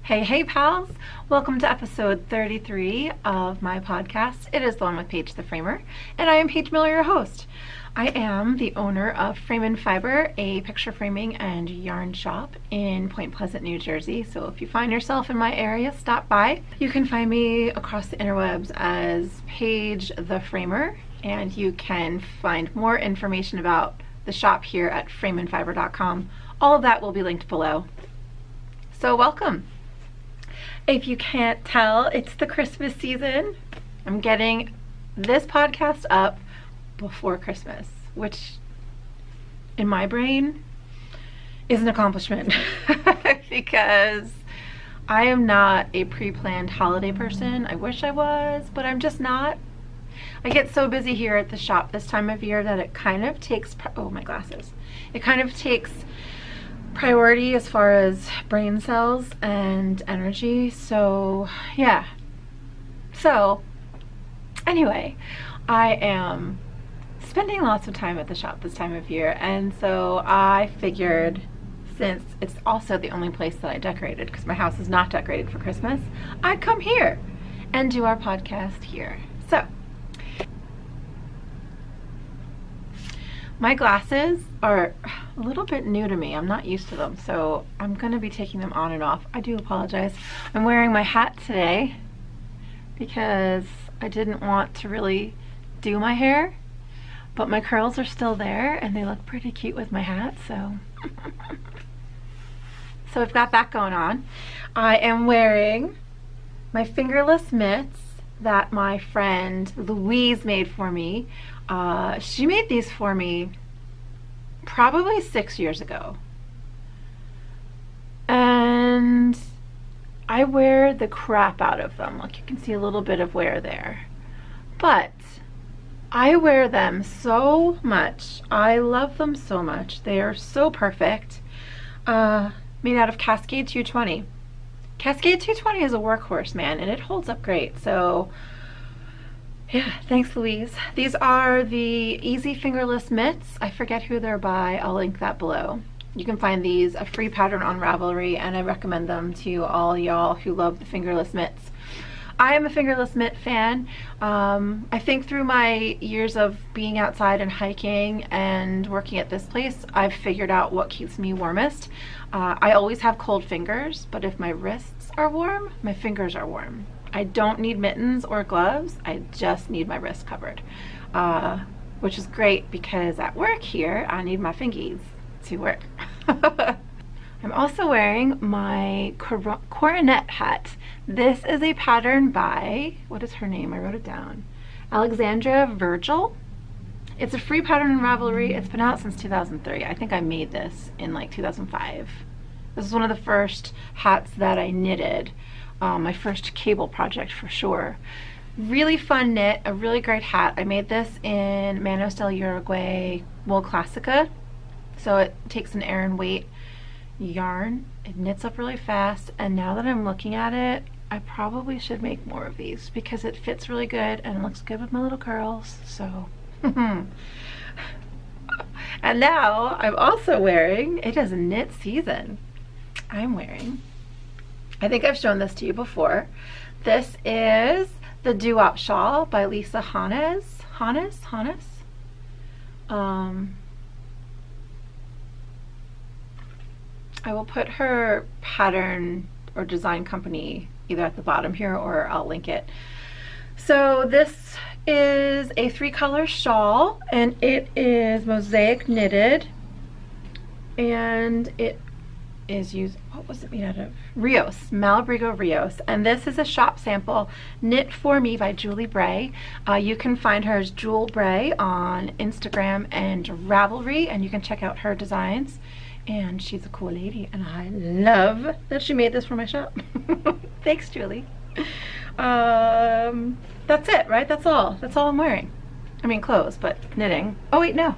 Hey pals, welcome to episode 33 of my podcast. It is the one with Paige the Framer, and I am Paige Miller, your host. I am the owner of Frame and Fiber, a picture framing and yarn shop in Point Pleasant, New Jersey. So if you find yourself in my area, stop by. You can find me across the interwebs as Paige the Framer, and you can find more information about the shop here at FrameandfiberNJ.com. All of that will be linked below. So welcome. If you can't tell, it's the Christmas season. I'm getting this podcast up before Christmas, which in my brain is an accomplishment because I am not a pre-planned holiday person. I wish I was, but I'm just not. I get so busy here at the shop this time of year that it kind of takes, oh my glasses, it kind of takes priority as far as brain cells and energy. So yeah, so anyway, I am spending lots of time at the shop this time of year, and so I figured, since it's also the only place that I decorated, because my house is not decorated for Christmas, I'd come here and do our podcast here. So my glasses are a little bit new to me. I'm not used to them, so I'm going to be taking them on and off. I do apologize. I'm wearing my hat today because I didn't want to really do my hair, but my curls are still there and they look pretty cute with my hat, so so I've got that going on. I am wearing my fingerless mitts that my friend Louise made for me. She made these for me probably 6 years ago, and I wear the crap out of them. Like, you can see a little bit of wear there, but I wear them so much. I love them so much. They are so perfect. Made out of Cascade 220. Cascade 220 is a workhorse, man, and it holds up great. So yeah, thanks Louise. These are the Easy Fingerless Mitts. I forget who they're by. I'll link that below. You can find these a free pattern on Ravelry, and I recommend them to all y'all who love the fingerless mitts. I am a fingerless mitt fan. I think through my years of being outside and hiking and working at this place, I've figured out what keeps me warmest. I always have cold fingers, but if my wrists are warm, my fingers are warm. I don't need mittens or gloves. I just need my wrist covered, which is great because at work here, I need my fingies to work. I'm also wearing my Coronet hat. This is a pattern by, what is her name? I wrote it down. Alexandra Virgiel. It's a free pattern in Ravelry. It's been out since 2003. I think I made this in like 2005. This is one of the first hats that I knitted. My first cable project for sure. Really fun knit, a really great hat. I made this in Manos del Uruguay Wool Classica. So it takes an air and weight yarn. It knits up really fast, and now that I'm looking at it, I probably should make more of these because it fits really good and it looks good with my little curls. So and now I'm also wearing, it is knit season. I'm wearing, I think I've shown this to you before. This is the Doo-Wop Shawl by Lisa Hannes. I will put her pattern or design company either at the bottom here or I'll link it. So this is a 3-color shawl, and it is mosaic knitted, and it is used, what was it made out of? Rios, Malabrigo Rios, and this is a shop sample knit for me by Julie Bray. You can find her as Jewel Bray on Instagram and Ravelry, and you can check out her designs, and she's a cool lady, and I love that she made this for my shop. Thanks, Julie. That's it, right? That's all I'm wearing. I mean, clothes, but knitting. Oh wait, no,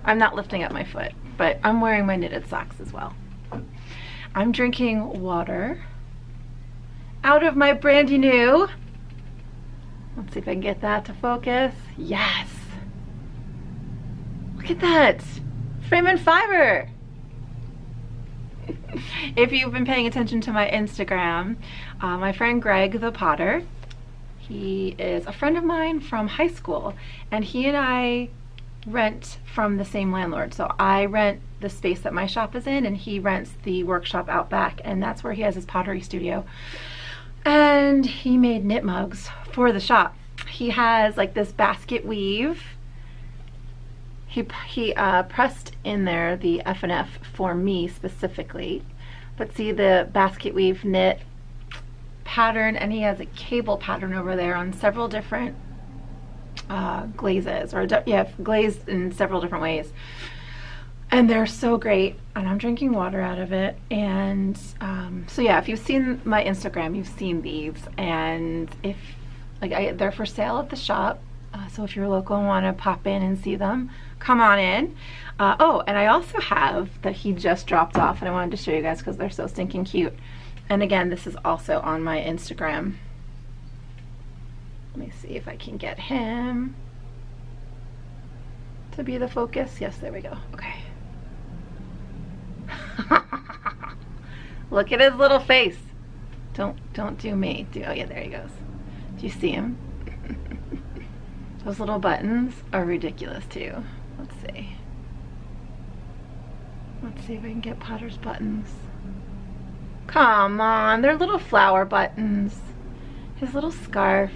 I'm not lifting up my foot, but I'm wearing my knitted socks as well. I'm drinking water out of my brandy new, let's see if I can get that to focus. Yes, look at that, Frame and Fiber. If you've been paying attention to my Instagram, my friend Greg the Potter, he is a friend of mine from high school, and he and I rent from the same landlord. So I rent the space that my shop is in, and he rents the workshop out back, and that's where he has his pottery studio. And he made knit mugs for the shop. He has like this basket weave. He pressed in there the F&F for me specifically, but see the basket weave knit pattern, and he has a cable pattern over there on several different glazes, or yeah, glazed in several different ways, and they're so great, and I'm drinking water out of it. And so yeah, if you've seen my Instagram, you've seen these, and if like they're for sale at the shop, so if you're local and want to pop in and see them, come on in. Oh, and I also have that he just dropped off, and I wanted to show you guys because they're so stinking cute. And again, this is also on my Instagram. Let me see if I can get him to be the focus. Yes, there we go. Okay. Look at his little face. Don't do me. Oh yeah, there he goes. Do you see him? Those little buttons are ridiculous too. Let's see. Let's see if I can get Potter's buttons. Come on, they're little flower buttons. His little scarf.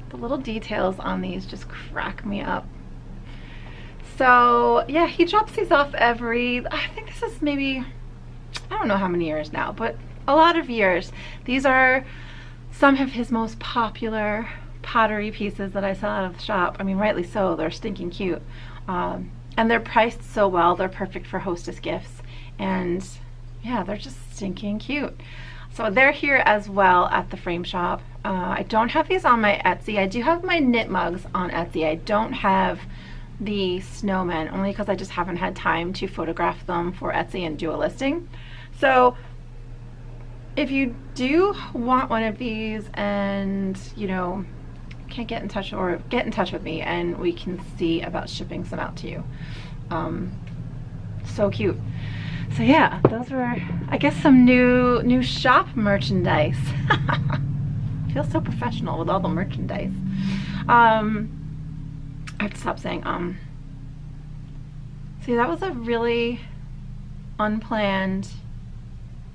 The little details on these just crack me up. So yeah, he drops these off every, I think this is maybe, I don't know how many years now, but a lot of years. These are some of his most popular pottery pieces that I sell out of the shop. I mean, rightly so, they're stinking cute. And they're priced so well, they're perfect for hostess gifts. And yeah, they're just stinking cute. So they're here as well at the frame shop. I don't have these on my Etsy. I do have my knit mugs on Etsy. I don't have the snowmen, only because I just haven't had time to photograph them for Etsy and do a listing. So if you do want one of these and, you know, can't get in touch, or get in touch with me and we can see about shipping some out to you. So cute. So yeah, those were, I guess, some new shop merchandise. Feels so professional with all the merchandise. I have to stop saying See, that was a really unplanned,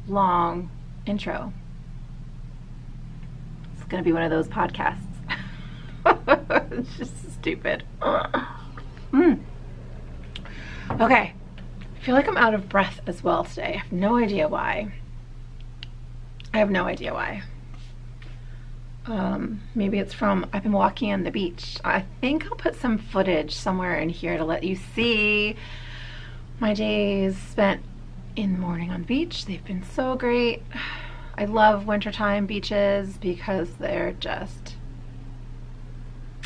long intro. It's gonna be one of those podcasts. It's just stupid. Okay. I feel like I'm out of breath as well today. I have no idea why. I have no idea why. Maybe it's from, I've been walking on the beach. I think I'll put some footage somewhere in here to let you see my days spent in the morning on the beach. They've been so great. I love wintertime beaches because they're just,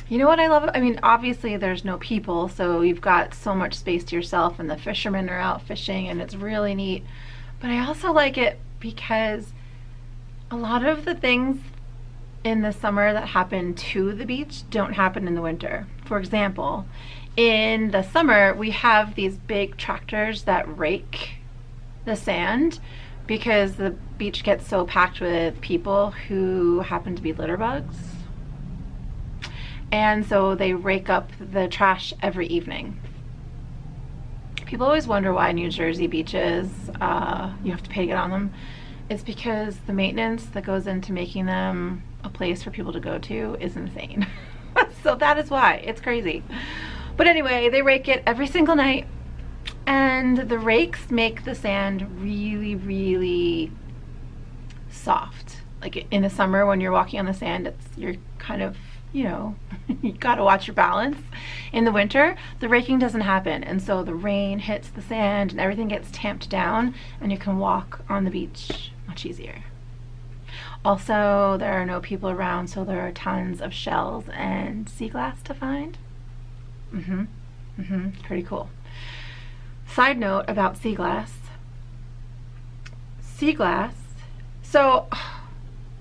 you know what I love? I mean, obviously there's no people, so you've got so much space to yourself, and the fishermen are out fishing, and it's really neat. But I also like it because a lot of the things in the summer that happen to the beach don't happen in the winter. For example, in the summer we have these big tractors that rake the sand because the beach gets so packed with people who happen to be litter bugs. And so they rake up the trash every evening. People always wonder why New Jersey beaches, you have to pay to get on them. It's because the maintenance that goes into making them a place for people to go to is insane. So that is why. It's crazy. But anyway, they rake it every single night, and the rakes make the sand really, really soft. Like in the summer when you're walking on the sand, you're kind of, you know, you gotta watch your balance. In the winter, the raking doesn't happen, and so the rain hits the sand and everything gets tamped down, and you can walk on the beach much easier. Also, there are no people around, so there are tons of shells and sea glass to find. Pretty cool. Side note about sea glass. Sea glass, so, oh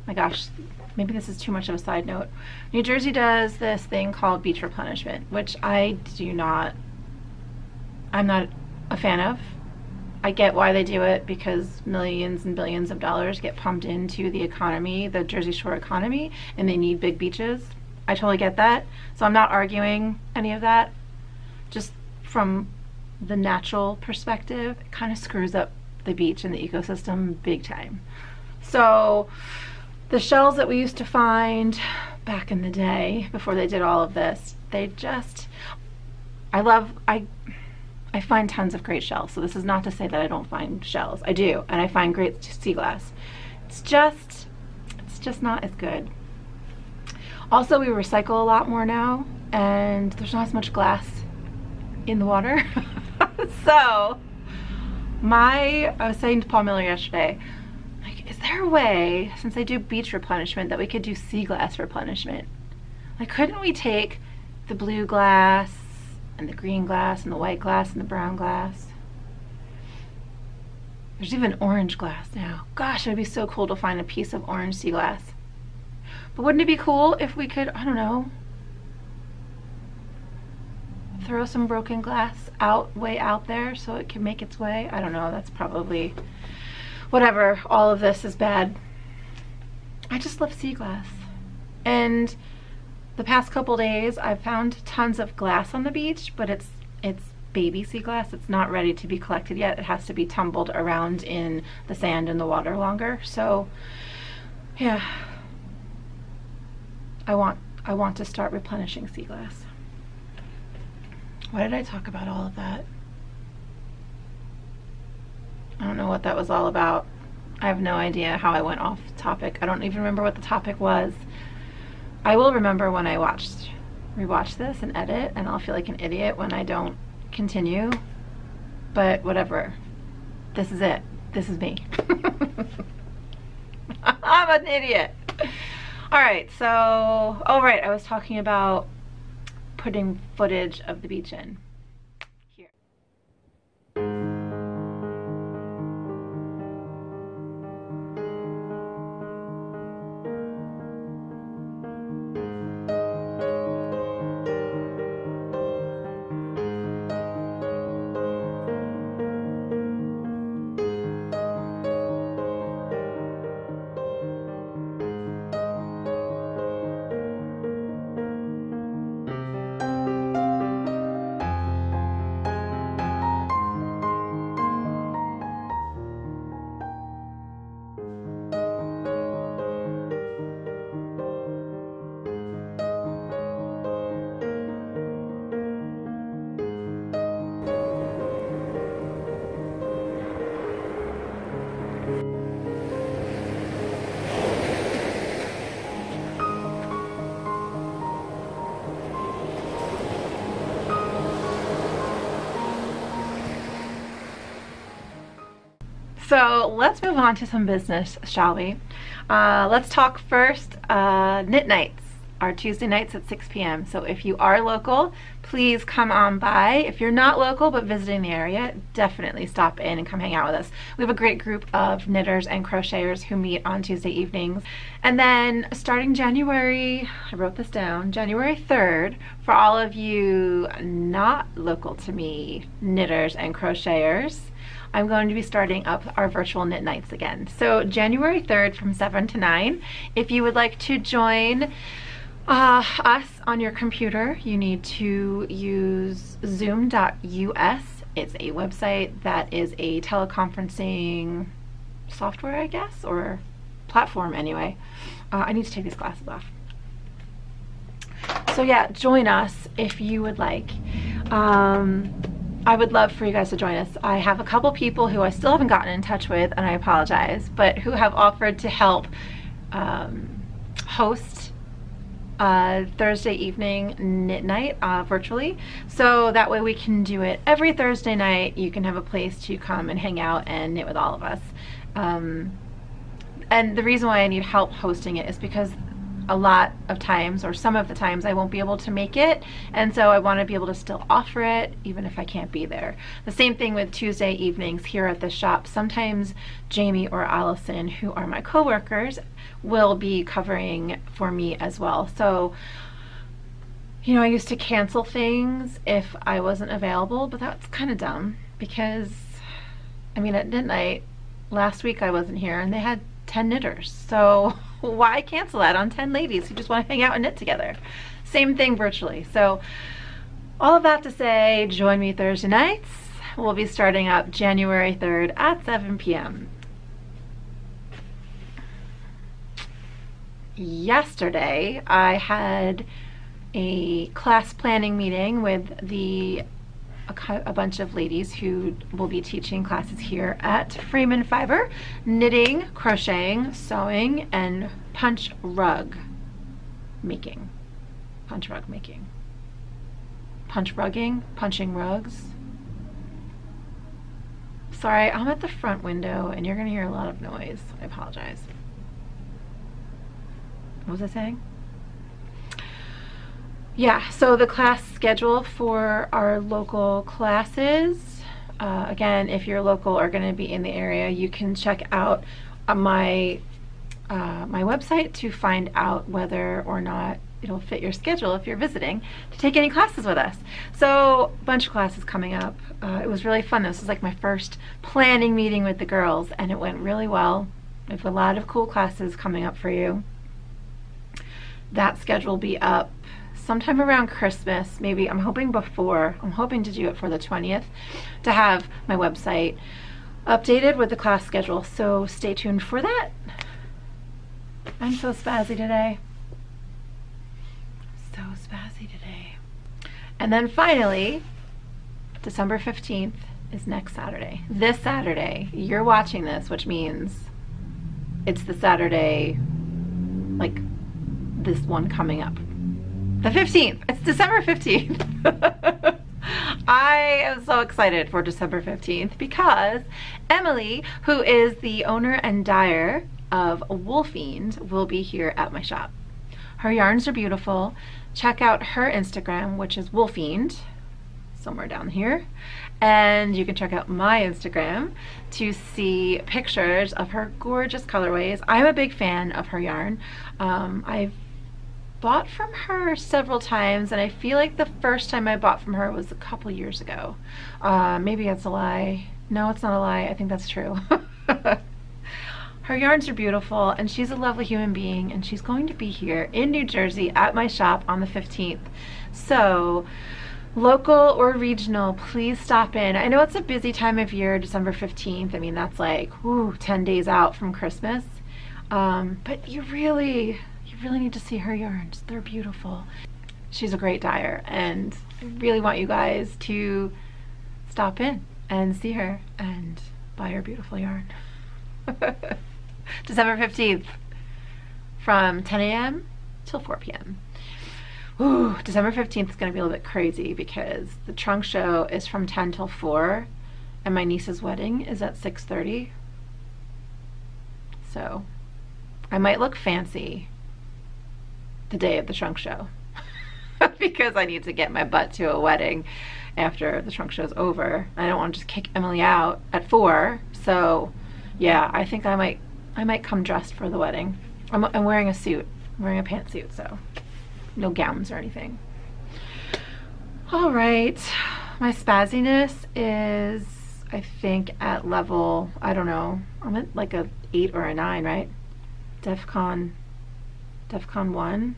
my gosh, maybe this is too much of a side note. New Jersey does this thing called beach replenishment, which I'm not a fan of. I get why they do it, because millions and billions of dollars get pumped into the economy, the Jersey Shore economy, and they need big beaches. I totally get that. So I'm not arguing any of that. Just from the natural perspective, it kind of screws up the beach and the ecosystem big time. So the shells that we used to find back in the day, before they did all of this, they just, I find tons of great shells. So this is not to say that I don't find shells. I do, and I find great sea glass. It's just not as good. Also, we recycle a lot more now, and there's not as much glass in the water. So I was saying to Paul Miller yesterday, like, is there a way, since I do beach replenishment, that we could do sea glass replenishment? Like, couldn't we take the blue glass and the green glass and the white glass and the brown glass? There's even orange glass now. Gosh, it'd be so cool to find a piece of orange sea glass. But wouldn't it be cool if we could, I don't know, throw some broken glass way out there so it can make its way? I don't know, that's probably, whatever, all of this is bad. I just love sea glass. And the past couple days I've found tons of glass on the beach, but it's baby sea glass. It's not ready to be collected yet. It has to be tumbled around in the sand and the water longer. So yeah, I want to start replenishing sea glass. Why did I talk about all of that? I don't know what that was all about. I have no idea how I went off topic. I don't even remember what the topic was. I will remember when I rewatch this and edit, and I'll feel like an idiot when I don't continue. But whatever. This is it. This is me. I'm an idiot. Alright, so, oh right, I was talking about putting footage of the beach in. Here. So let's move on to some business, shall we? Let's talk first knit nights. Our Tuesday nights at 6 p.m. So if you are local, please come on by. If you're not local but visiting the area, definitely stop in and come hang out with us. We have a great group of knitters and crocheters who meet on Tuesday evenings. And then starting January, I wrote this down, January 3rd, for all of you not local to me knitters and crocheters, I'm going to be starting up our virtual knit nights again. So January 3rd from 7 to 9, if you would like to join us on your computer, you need to use zoom.us. It's a website that is a teleconferencing software, I guess, or platform anyway. I need to take these glasses off. So yeah, join us if you would like. I would love for you guys to join us. I have a couple people who I still haven't gotten in touch with, and I apologize, but who have offered to help host Thursday evening knit night virtually. So that way we can do it every Thursday night. You can have a place to come and hang out and knit with all of us. And the reason why I need help hosting it is because a lot of times, or some of the times, I won't be able to make it, and so I want to be able to still offer it even if I can't be there. The same thing with Tuesday evenings here at the shop. Sometimes Jamie or Allison, who are my co-workers, will be covering for me as well. So, you know, I used to cancel things if I wasn't available, but that's kind of dumb because I mean, at midnight last week I wasn't here and they had 10 knitters. So why cancel that on 10 ladies who just want to hang out and knit together? Same thing virtually. So all of that to say, join me Thursday nights. We'll be starting up January 3rd at 7 p.m. Yesterday, I had a class planning meeting with a bunch of ladies who will be teaching classes here at Frame and Fiber, knitting, crocheting, sewing, and punch rug making. Punch rug making. Punch rugging, punching rugs. Sorry, I'm at the front window and you're gonna hear a lot of noise. I apologize. What was I saying? Yeah, so the class schedule for our local classes, again, if you're local or going to be in the area, you can check out my website to find out whether or not it'll fit your schedule if you're visiting to take any classes with us. So a bunch of classes coming up. It was really fun. This was like my first planning meeting with the girls and it went really well. We have a lot of cool classes coming up for you. That schedule will be up sometime around Christmas, maybe. I'm hoping to do it for the 20th to have my website updated with the class schedule, so stay tuned for that. I'm so spazzy today. So spazzy today. And then finally, December 15th is next Saturday. This Saturday, you're watching this, which means it's the Saturday, like this one coming up. The 15th. It's December 15th. I am so excited for December 15th because Emily, who is the owner and dyer of Woolfiend, will be here at my shop. Her yarns are beautiful. Check out her Instagram, which is Woolfiend, somewhere down here. And you can check out my Instagram to see pictures of her gorgeous colorways. I'm a big fan of her yarn. I've bought from her several times and I feel like the first time I bought from her was a couple years ago. Maybe that's a lie. No, it's not a lie. I think that's true. Her yarns are beautiful and she's a lovely human being and she's going to be here in New Jersey at my shop on the 15th. So local or regional, please stop in. I know it's a busy time of year, December 15th. I mean, that's like 10 days out from Christmas. But you really need to see her yarns. They're beautiful. She's a great dyer and I really want you guys to stop in and see her and buy her beautiful yarn. December 15th from 10 a.m. till 4 p.m. Ooh, December 15th is going to be a little bit crazy because the trunk show is from 10 till 4 and my niece's wedding is at 6:30. So I might look fancy the day of the trunk show because I need to get my butt to a wedding after the trunk show's over. I don't want to just kick Emily out at 4. So yeah, I think I might come dressed for the wedding. I'm wearing a suit. I'm wearing a pantsuit, so no gowns or anything. All right, my spazziness is, I think, at level, I don't know, I'm at like a 8 or a 9, right? DEFCON 1.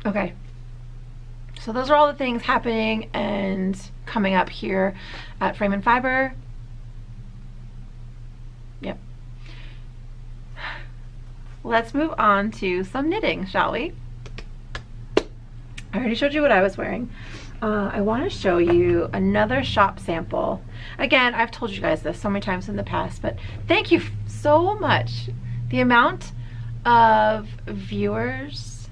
Okay, so those are all the things happening and coming up here at Frame and Fiber. Yep. Let's move on to some knitting, shall we? I already showed you what I was wearing. I want to show you another shop sample. Again, I've told you guys this so many times in the past, but thank you so much. The amount of viewers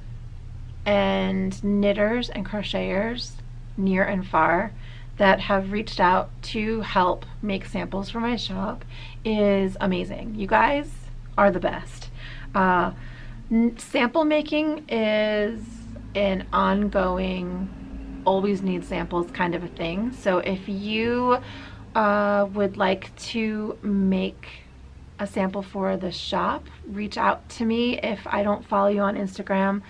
and knitters and crocheters near and far that have reached out to help make samples for my shop is amazing. You guys are the best. Sample making is an ongoing, always need samples kind of a thing. So if you would like to make a sample for the shop, reach out to me. If I don't follow you on Instagram,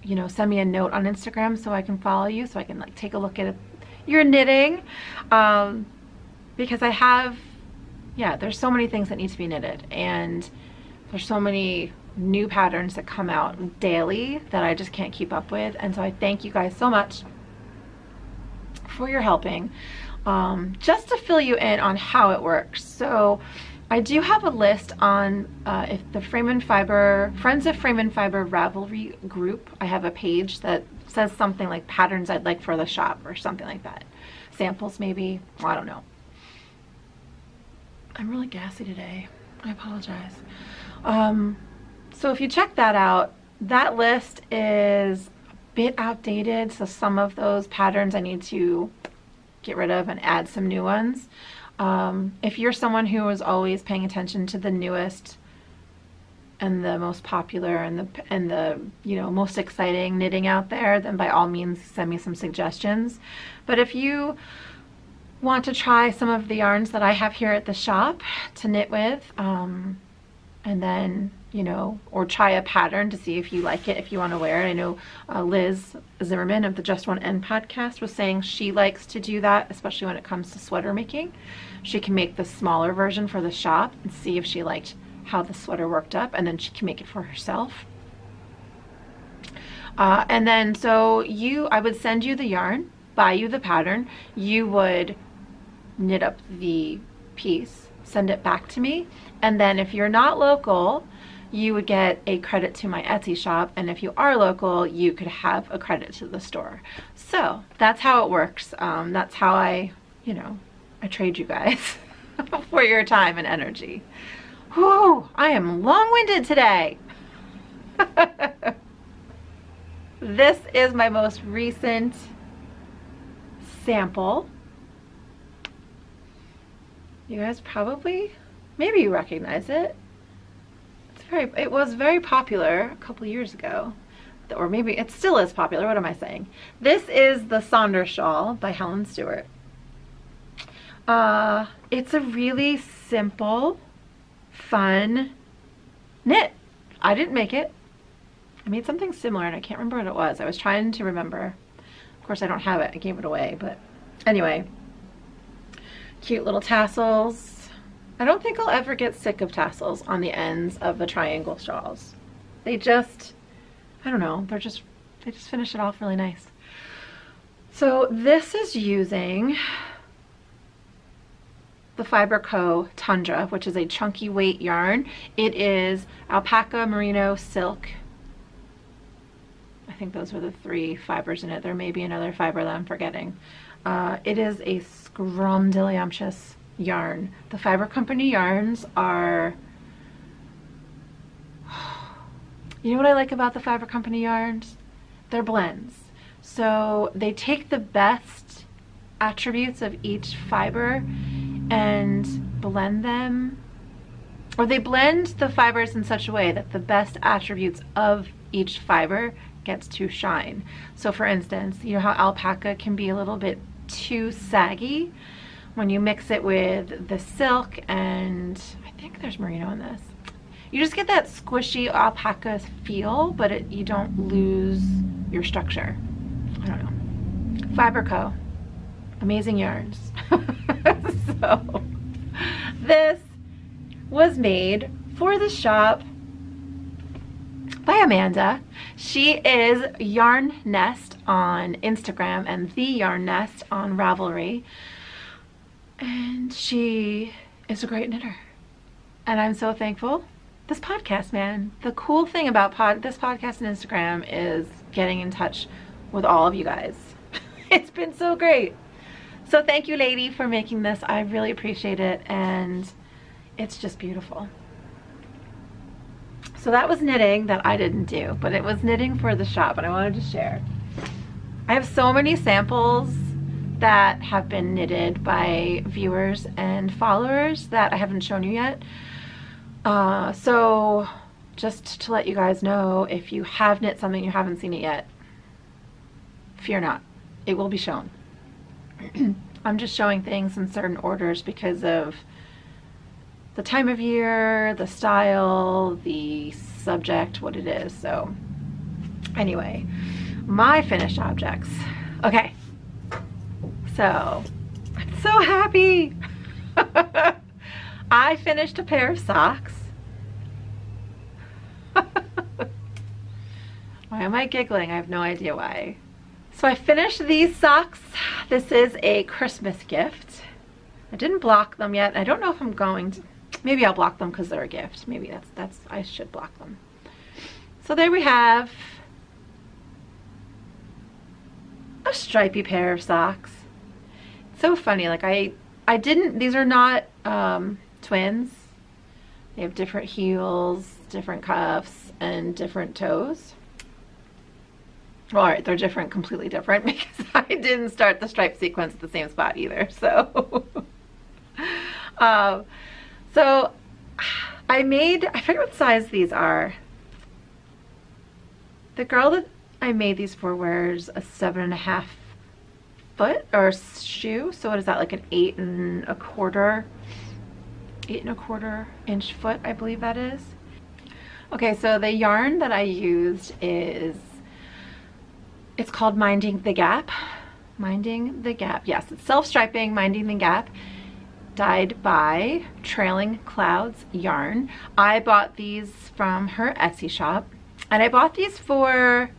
you know, send me a note on Instagram so I can follow you, so I can like take a look at your knitting, because I have, yeah, there's so many things that need to be knitted, and there's so many new patterns that come out daily that I just can't keep up with. And so I thank you guys so much for your helping. Just to fill you in on how it works. So I do have a list on if the Friends of Frame and Fiber Ravelry group. I have a page that says something like patterns I'd like for the shop or something like that. Samples maybe, well, I don't know. I'm really gassy today. I apologize. So if you check that out, that list is a bit outdated. So some of those patterns I need to get rid of and add some new ones. If you're someone who is always paying attention to the newest and the most popular and the you know, most exciting knitting out there, then by all means send me some suggestions. But if you want to try some of the yarns that I have here at the shop to knit with, and then, you know, or try a pattern to see if you like it, if you want to wear it. I know Liz Zimmerman of the Just One End podcast was saying she likes to do that, especially when it comes to sweater making. She can make the smaller version for the shop and see if she liked how the sweater worked up, and then she can make it for herself. And then so I would send you the yarn, buy you the pattern, you would knit up the piece, send it back to me, and then if you're not local, you would get a credit to my Etsy shop, and if you are local, you could have a credit to the store. So that's how it works. That's how I trade you guys for your time and energy. Whew, I am long-winded today. This is my most recent sample. You guys probably, maybe you recognize it. It was very popular a couple years ago, or maybe it still is popular. What am I saying? This is the Sonder shawl by Helen Stewart. It's a really simple, fun knit. I didn't make it. I made something similar and I can't remember what it was. I was trying to remember. Of course I don't have it. I gave it away, but anyway. Cute little tassels. I don't think I'll ever get sick of tassels on the ends of the triangle shawls. They just, I don't know, they just finish it off really nice. So this is using the Fiber Co. Tundra, which is a chunky weight yarn. It is alpaca, merino, silk. I think those are the 3 fibers in it. There may be another fiber that I'm forgetting. It is a scrumdiddlyumptious yarn. The Fiber Company yarns are, you know what I like about the Fiber Company yarns? They're blends. So they take the best attributes of each fiber and blend them, or they blend the fibers in such a way that the best attributes of each fiber gets to shine. So for instance, you know how alpaca can be a little bit too saggy? When you mix it with the silk, and I think there's merino in this, you just get that squishy alpaca feel, but you don't lose your structure. I don't know. Fiber Co. Amazing yarns. So this was made for the shop by Amanda. She is Yarn Nest on Instagram and The Yarn Nest on Ravelry. And she is a great knitter. And I'm so thankful. This podcast, man. The cool thing about this podcast and Instagram is getting in touch with all of you guys. It's been so great. So thank you, lady, for making this. I really appreciate it. And it's just beautiful. So that was knitting that I didn't do, but it was knitting for the shop, and I wanted to share. I have so many samples that have been knitted by viewers and followers that I haven't shown you yet. So just to let you guys know, if you have knit something you haven't seen it yet, fear not, it will be shown. I'm just showing things in certain orders because of the time of year, the style, the subject, what it is. So anyway, my finished objects. Okay. So, I'm so happy. I finished a pair of socks. Why am I giggling? I have no idea why. So I finished these socks. This is a Christmas gift. I didn't block them yet. I don't know if I'm going to. Maybe I'll block them because they're a gift. Maybe that's I should block them. So there we have a stripy pair of socks. It's so funny. Like I didn't. These are not twins. They have different heels, different cuffs, and different toes. Well, all right, they're different, completely different, because I didn't start the stripe sequence at the same spot either. So, so I forget what size these are. The girl that I made these for wears a 7.5 foot or shoe. So what is that, like an 8.25 inch foot, I believe that is. Okay, so the yarn that I used it's called Minding the Gap. Minding the Gap. Yes, it's self-striping, Minding the Gap, dyed by Trailing Clouds Yarn. I bought these from her Etsy shop, and I bought these for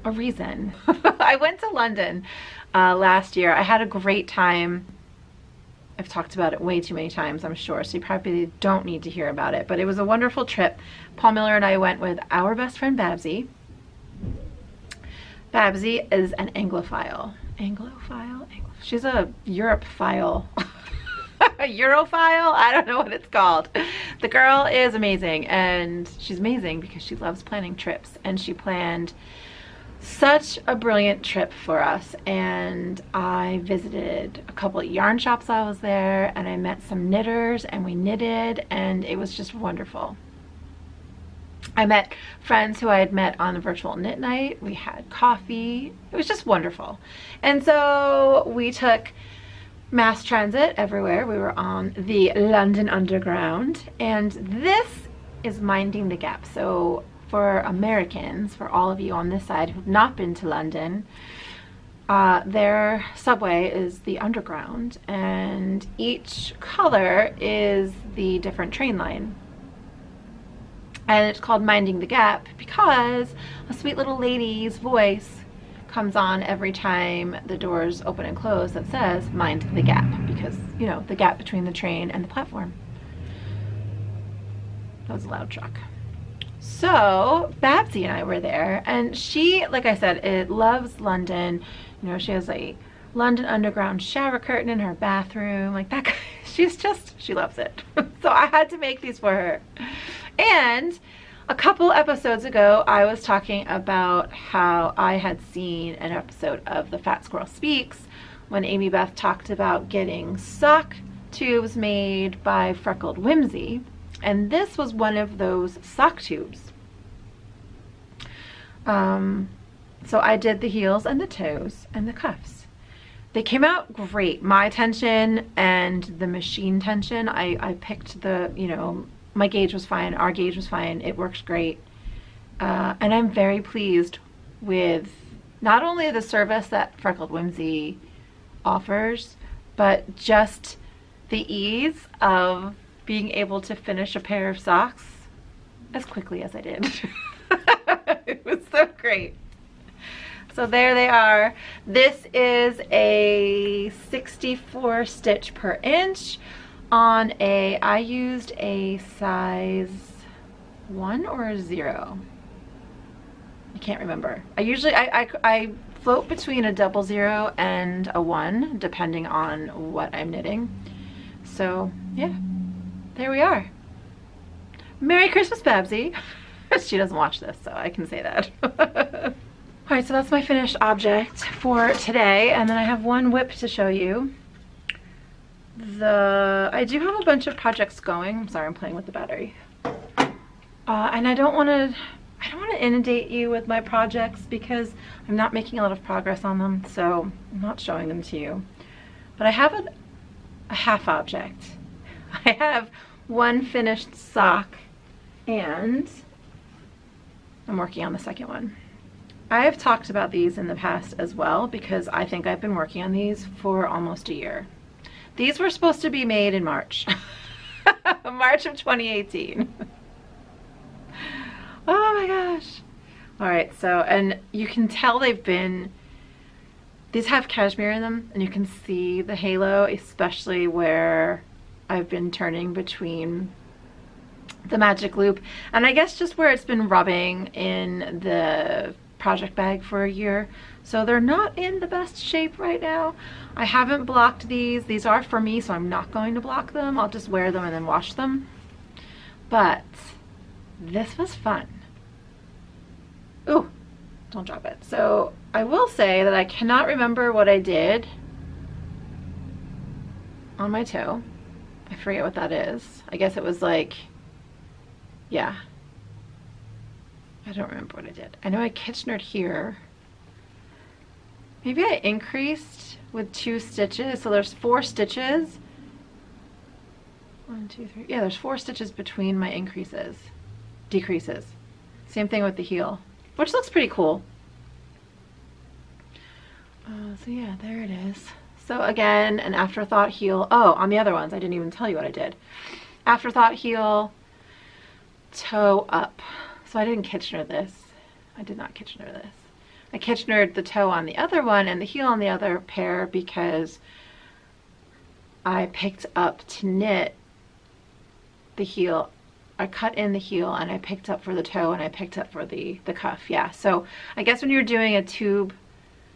a reason. I went to London last year. I had a great time. I've talked about it way too many times, I'm sure, so you probably don't need to hear about it, but it was a wonderful trip. Paul Miller and I went with our best friend Babsy. Babsy is an Anglophile. Anglophile? She's a Europhile. A Europhile? I don't know what it's called. The girl is amazing, and she's amazing because she loves planning trips, and she planned such a brilliant trip for us. And I visited a couple of yarn shops while I was there, and I met some knitters, and we knitted, and it was just wonderful. I met friends who I had met on the virtual knit night. We had coffee. It was just wonderful. And so we took mass transit everywhere. We were on the London Underground, and this is Minding the Gap. So for Americans, for all of you on this side who've not been to London, their subway is the Underground, and each color is the different train line. And it's called Minding the Gap because a sweet little lady's voice comes on every time the doors open and close that says Mind the Gap, because, you know, the gap between the train and the platform. That was a loud truck. So Babsy and I were there, and she, like I said, it loves London. You know, she has a London Underground shower curtain in her bathroom, like that. She loves it. So I had to make these for her. And a couple episodes ago, I was talking about how I had seen an episode of The Fat Squirrel Speaks when Amy Beth talked about getting sock tubes made by Freckled Whimsy. And this was one of those sock tubes. So I did the heels and the toes and the cuffs. They came out great. My tension and the machine tension, I picked the, you know, my gauge was fine, our gauge was fine, it works great. And I'm very pleased with not only the service that Freckled Whimsy offers, but just the ease of being able to finish a pair of socks as quickly as I did. It was so great. So there they are. This is a 64 stitch per inch on I used a size 1 or a 0. I can't remember. I float between a 00 and a 1 depending on what I'm knitting. So yeah, there we are. Merry Christmas, Babsy. She doesn't watch this, so I can say that. All right, so that's my finished object for today, and then I have one whip to show you. I do have a bunch of projects going. I'm sorry, I'm playing with the battery. And I don't want to inundate you with my projects because I'm not making a lot of progress on them, so I'm not showing them to you. But I have a half object. I have one finished sock, and I'm working on the second one. I have talked about these in the past as well because I think I've been working on these for almost a year. These were supposed to be made in March. March of 2018. Oh my gosh. All right, so, and you can tell these have cashmere in them, and you can see the halo, especially where I've been turning between the magic loop and I guess just where it's been rubbing in the project bag for a year. So they're not in the best shape right now. I haven't blocked these. These are for me, so I'm not going to block them. I'll just wear them and then wash them. But this was fun. Ooh, don't drop it. So I will say that I cannot remember what I did on my toe. I forget what that is. I guess it was like, yeah. I don't remember what I did. I know I Kitchenered here. Maybe I increased with 2 stitches. So there's 4 stitches. 1, 2, 3. Yeah, there's 4 stitches between my decreases. Same thing with the heel, which looks pretty cool. So yeah, there it is. So again, an afterthought heel. Oh, on the other ones, I didn't even tell you what I did. Afterthought heel, toe up. So I didn't Kitchener this. I did not Kitchener this. I Kitchenered the toe on the other one and the heel on the other pair because I picked up to knit the heel. I cut in the heel and I picked up for the toe and I picked up for the cuff. Yeah, so I guess when you're doing a tube,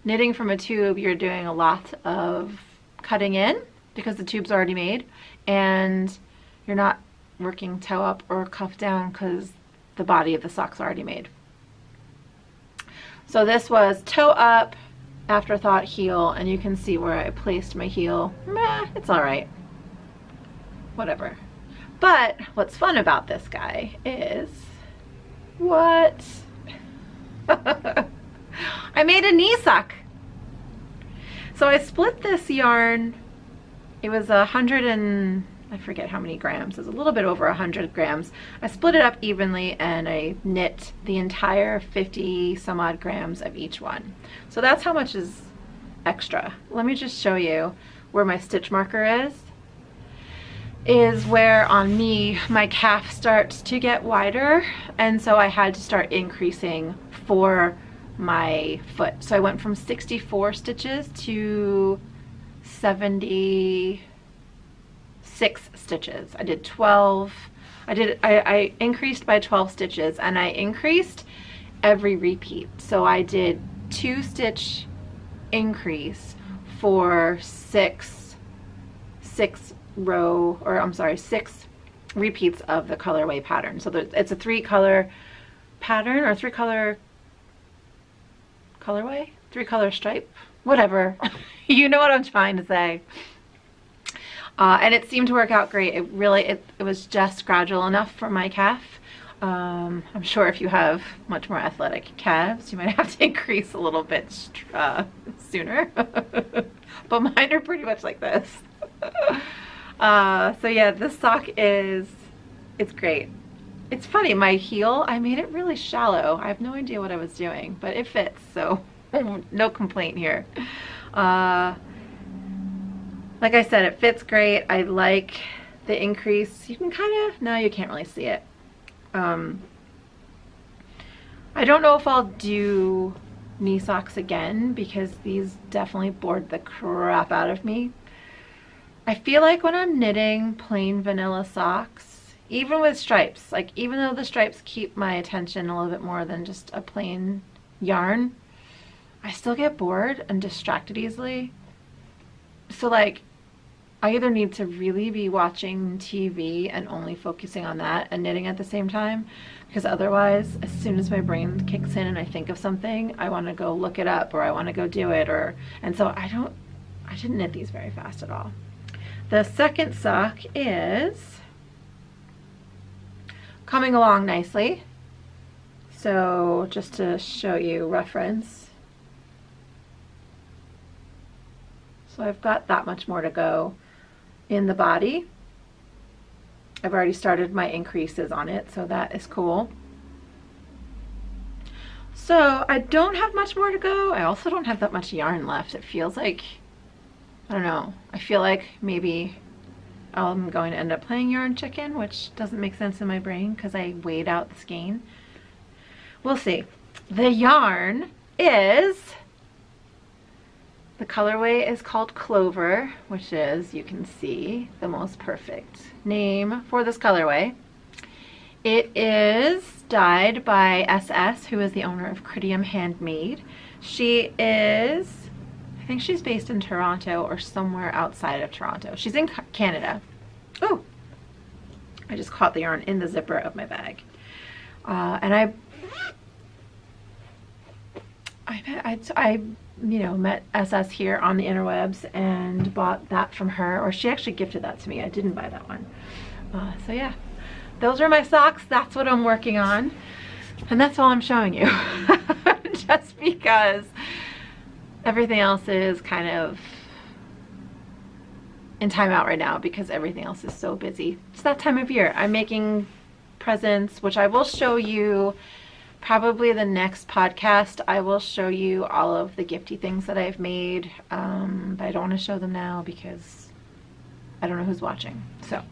knitting from a tube, you're doing a lot of cutting in because the tube's already made, and you're not working toe up or cuff down because the body of the sock's already made. So this was toe up, afterthought heel, and you can see where I placed my heel. Meh, it's all right. Whatever. But what's fun about this guy is, what? I made a knee sock. So I split this yarn. It was 100 and I forget how many grams. It was a little bit over 100 grams. I split it up evenly and I knit the entire 50 some odd grams of each one. So that's how much is extra. Let me just show you where my stitch marker is where on me my calf starts to get wider, and so I had to start increasing for my foot. So I went from 64 stitches to 76 stitches. I did 12. I increased by 12 stitches, and I increased every repeat. So I did 2 stitch increase for 6 repeats of the colorway pattern. So it's a 3-color pattern, or 3-color colorway, 3-color stripe, whatever. You know what I'm trying to say. And it seemed to work out great. It was just gradual enough for my calf. I'm sure if you have much more athletic calves, you might have to increase a little bit sooner. But mine are pretty much like this. So yeah, this sock it's great. It's funny, my heel, I made it really shallow. I have no idea what I was doing, but it fits, so no complaint here. Like I said, it fits great. I like the increase. You can kind of, no, you can't really see it. I don't know if I'll do knee socks again because these definitely bored the crap out of me. I feel like when I'm knitting plain vanilla socks, even with stripes, like even though the stripes keep my attention a little bit more than just a plain yarn, I still get bored and distracted easily. So like, I either need to really be watching TV and only focusing on that and knitting at the same time, because otherwise, as soon as my brain kicks in and I think of something, I want to go look it up or I want to go do it, and so I didn't knit these very fast at all. The second sock is coming along nicely. So just to show you reference. So I've got that much more to go in the body. I've already started my increases on it, so that is cool. So I don't have much more to go. I also don't have that much yarn left. It feels like, I don't know, I feel like maybe I'm going to end up playing yarn chicken, which doesn't make sense in my brain because I weighed out the skein. We'll see. The yarn is, the colorway is called Clover, which is, you can see, the most perfect name for this colorway. It is dyed by SS, who is the owner of Critium Handmade. She is, I think she's based in Toronto or somewhere outside of Toronto. She's in Canada. Oh, I just caught the yarn in the zipper of my bag. And I you know, met SS here on the interwebs and bought that from her, or she actually gifted that to me. I didn't buy that one. So yeah, those are my socks. That's what I'm working on. And that's all I'm showing you. Just because everything else is kind of in timeout right now because everything else is so busy. It's that time of year. I'm making presents, which I will show you probably the next podcast. I will show you all of the gifty things that I've made, but I don't want to show them now because I don't know who's watching. So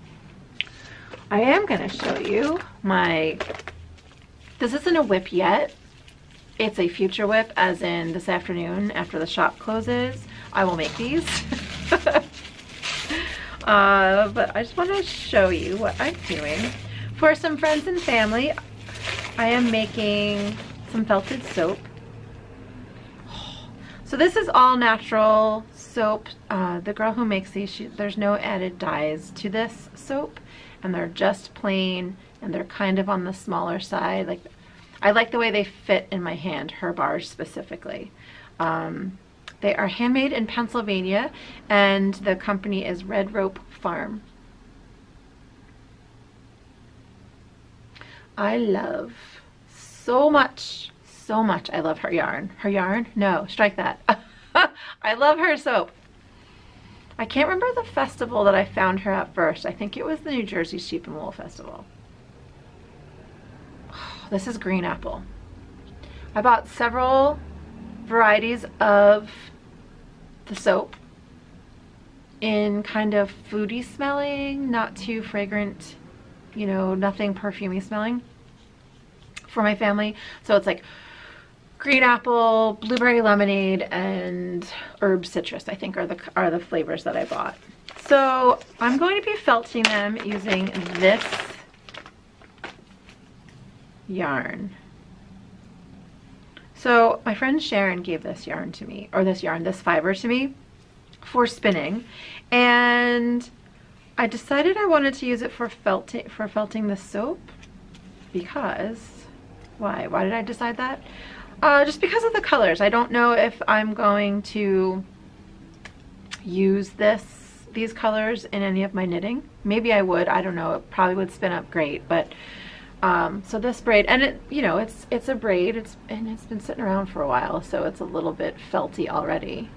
I am going to show you my, this isn't a whip yet. It's a future whip, as in this afternoon after the shop closes, I will make these. But I just want to show you what I'm doing. For some friends and family, I am making some felted soap. So this is all natural soap. The girl who makes these, there's no added dyes to this soap, and they're just plain, and they're kind of on the smaller side. Like, I like the way they fit in my hand, her bars specifically. They are handmade in Pennsylvania, and the company is Red Rope Farm. I love so much, I love her yarn. Her yarn? No, strike that. I love her soap. I can't remember the festival that I found her at first. I think it was the New Jersey Sheep and Wool Festival. Oh, this is green apple. I bought several varieties of the soap in kind of foodie smelling, not too fragrant, you know, nothing perfumey smelling for my family. So it's like green apple, blueberry lemonade, and herb citrus, I think are the flavors that I bought. So I'm going to be felting them using this yarn. So my friend Sharon gave this yarn to me, or this fiber to me for spinning, and I decided I wanted to use it for felting the soap because, why did I decide that? Just because of the colors. I don't know if I'm going to use these colors in any of my knitting. Maybe I would, I don't know, it probably would spin up great, but so this braid, and it, you know, it's a braid, and it's been sitting around for a while, so it's a little bit felty already.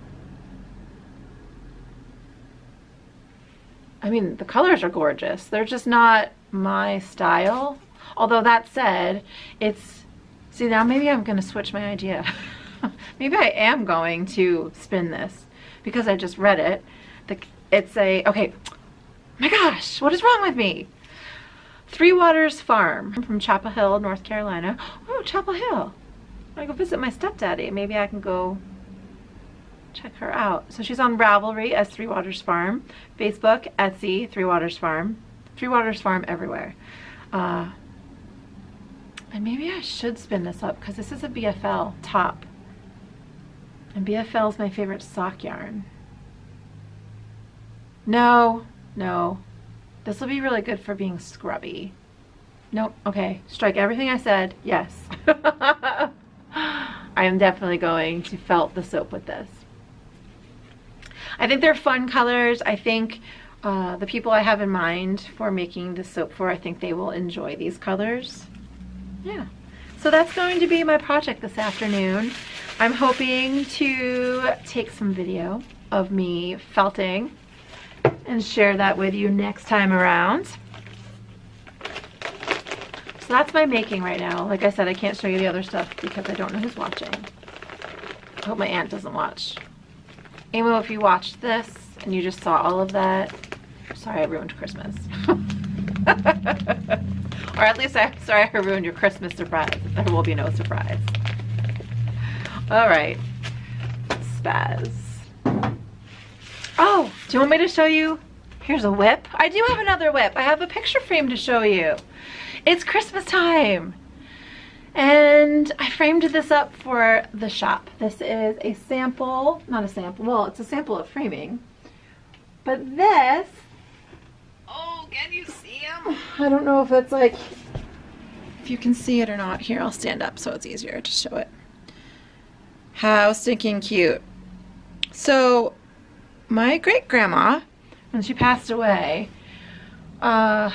I mean, the colors are gorgeous. They're just not my style. Although that said, see, now maybe I'm going to switch my idea. Maybe I am going to spin this because I just read it. Okay, my gosh, what is wrong with me? Three Waters Farm from Chapel Hill, North Carolina. Oh, Chapel Hill. I go visit my stepdaddy. Maybe I can go check her out. So she's on Ravelry as Three Waters Farm, Facebook, Etsy, Three Waters Farm. Three Waters Farm everywhere. And maybe I should spin this up because this is a BFL top. And BFL is my favorite sock yarn. No. This will be really good for being scrubby. Nope, okay, strike everything I said, yes. I am definitely going to felt the soap with this. I think they're fun colors. I think the people I have in mind for making the soap for, I think they will enjoy these colors. Yeah, so that's going to be my project this afternoon. I'm hoping to take some video of me felting and share that with you next time around. So that's my making right now. Like I said, I can't show you the other stuff because I don't know who's watching. I hope my aunt doesn't watch. Amo, if you watched this and you just saw all of that, sorry I ruined Christmas. Or at least I'm sorry I ruined your Christmas surprise. There will be no surprise. All right, spaz. Oh, do you want me to show you? Here's a whip. I do have another whip. I have a picture frame to show you. It's Christmas time. And I framed this up for the shop. This is a sample, not a sample, well, it's a sample of framing. But this, oh, can you see him? I don't know if it's like, if you can see it or not. Here, I'll stand up so it's easier to show it. How stinking cute. So, my great-grandma, when she passed away, my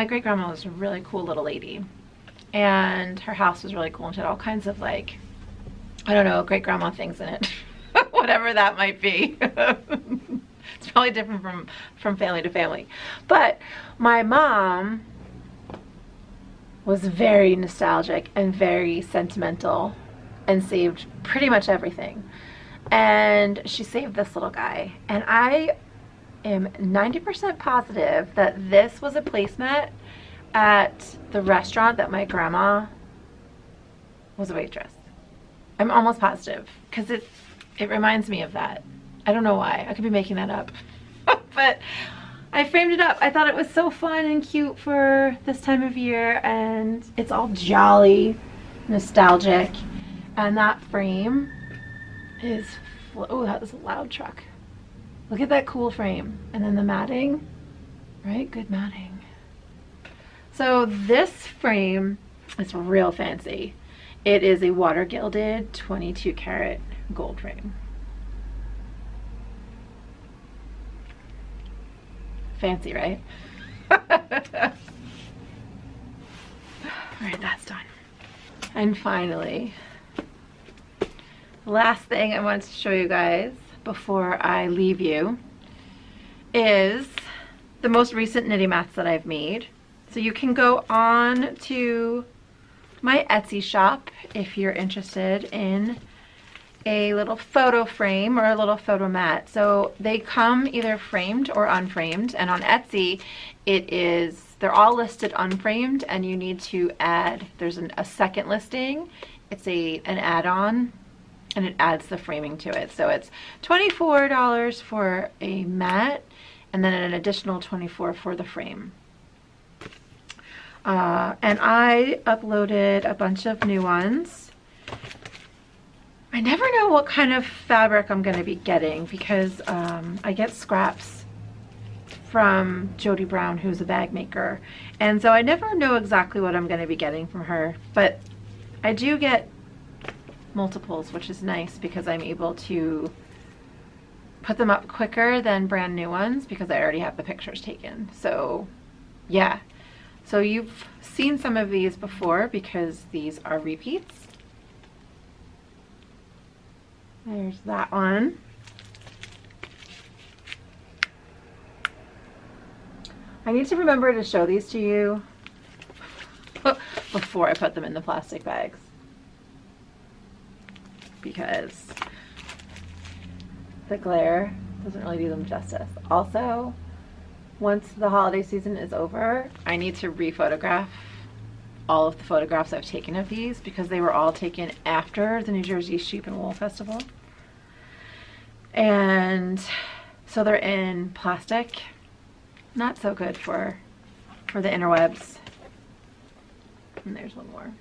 great-grandma was a really cool little lady. And her house was really cool and she had all kinds of, like, I don't know, great-grandma things in it. Whatever that might be. It's probably different from family to family. But my mom was very nostalgic and very sentimental and saved pretty much everything. And she saved this little guy. And I am 90% positive that this was a placemat at the restaurant that my grandma was a waitress. I'm almost positive because it reminds me of that. I don't know why. I could be making that up. But I framed it up. I thought it was so fun and cute for this time of year, and it's all jolly, nostalgic. And that frame is, oh, that was a loud truck. Look at that cool frame. And then the matting, right? Good matting. So this frame is real fancy. It is a water gilded 22 karat gold frame. Fancy, right? All right, that's done. And finally, the last thing I wanted to show you guys before I leave you is the most recent knitting mats that I've made. So you can go on to my Etsy shop if you're interested in a little photo frame or a little photo mat. So they come either framed or unframed, and on Etsy they're all listed unframed, and you need to add, there's a second listing. It's an add-on, and it adds the framing to it. So it's $24 for a mat and then an additional $24 for the frame. And I uploaded a bunch of new ones. I never know what kind of fabric I'm going to be getting because I get scraps from Jody Brown, who's a bag maker, and so I never know exactly what I'm going to be getting from her, but I do get multiples, which is nice because I'm able to put them up quicker than brand new ones because I already have the pictures taken. So yeah, so you've seen some of these before because these are repeats. There's that one. I need to remember to show these to you before I put them in the plastic bags because the glare doesn't really do them justice. Also, once the holiday season is over, I need to re-photograph all of the photographs I've taken of these because they were all taken after the New Jersey Sheep and Wool Festival. And so they're in plastic. Not so good for the interwebs. And there's one more.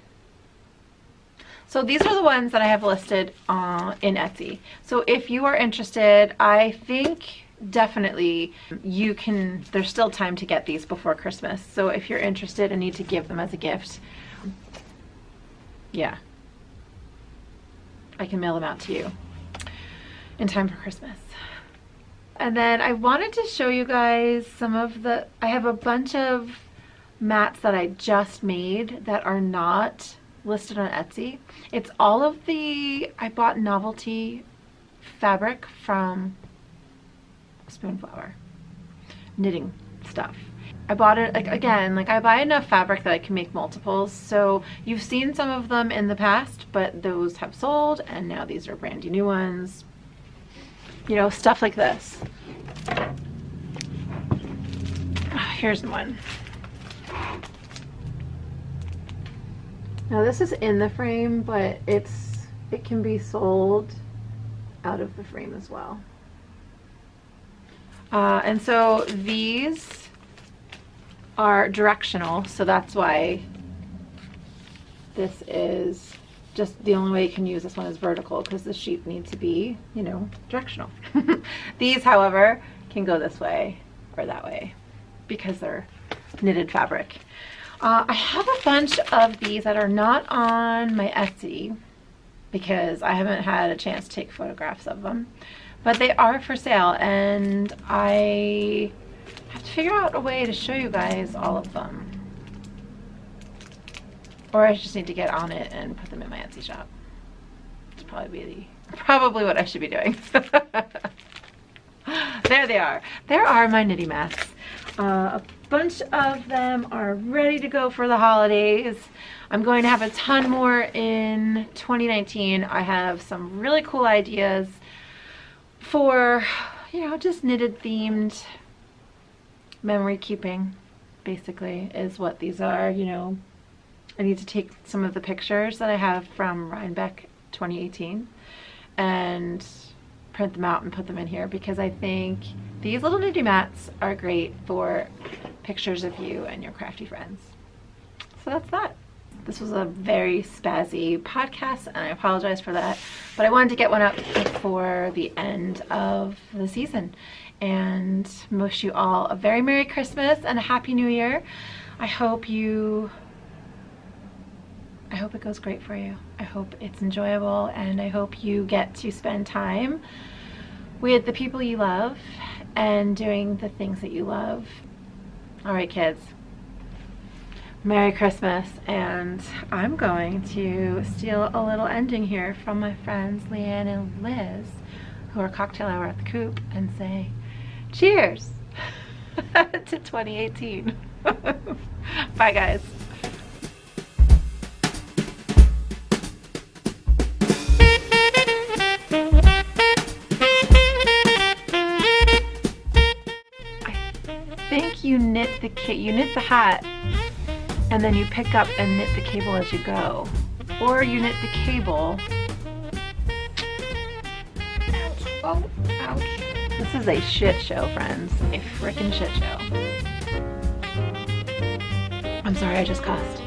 So these are the ones that I have listed in Etsy. So if you are interested, I think definitely you can, there's still time to get these before Christmas. So if you're interested and need to give them as a gift, yeah, I can mail them out to you in time for Christmas. And then I wanted to show you guys some of the, I have a bunch of mats that I just made that are not listed on Etsy. It's all of the, I bought novelty fabric from Spoonflower, knitting stuff. I bought it, like, again, like I buy enough fabric that I can make multiples. So you've seen some of them in the past, but those have sold and now these are brand new ones. You know, stuff like this. Here's one. Now this is in the frame, but it can be sold out of the frame as well. And so these are directional, so that's why this is just the only way you can use this one is vertical, because the sheep needs to be, you know, directional. These, however, can go this way or that way because they're knitted fabric. I have a bunch of these that are not on my Etsy because I haven't had a chance to take photographs of them, but they are for sale, and I have to figure out a way to show you guys all of them. Or I just need to get on it and put them in my Etsy shop. It's probably what I should be doing. There they are. There are my knitty mats. A bunch of them are ready to go for the holidays. I'm going to have a ton more in 2019. I have some really cool ideas for, you know, just knitted themed memory keeping, basically, is what these are. You know, I need to take some of the pictures that I have from Rhinebeck 2018 and print them out and put them in here, because I think these little knitty mats are great for pictures of you and your crafty friends. So that's that. This was a very spazzy podcast and I apologize for that, but I wanted to get one up before the end of the season and wish you all a very Merry Christmas and a Happy New Year. I hope it goes great for you. I hope it's enjoyable, and I hope you get to spend time with the people you love and doing the things that you love. All right, kids. Merry Christmas, and I'm going to steal a little ending here from my friends Leanne and Liz, who are cocktail hour at the Coop, and say cheers to 2018. Bye, guys. You knit the hat and then you pick up and knit the cable as you go, or you knit the cable. Ouch. Oh, ouch. This is a shit show, friends. A freaking shit show. I'm sorry, I just cussed.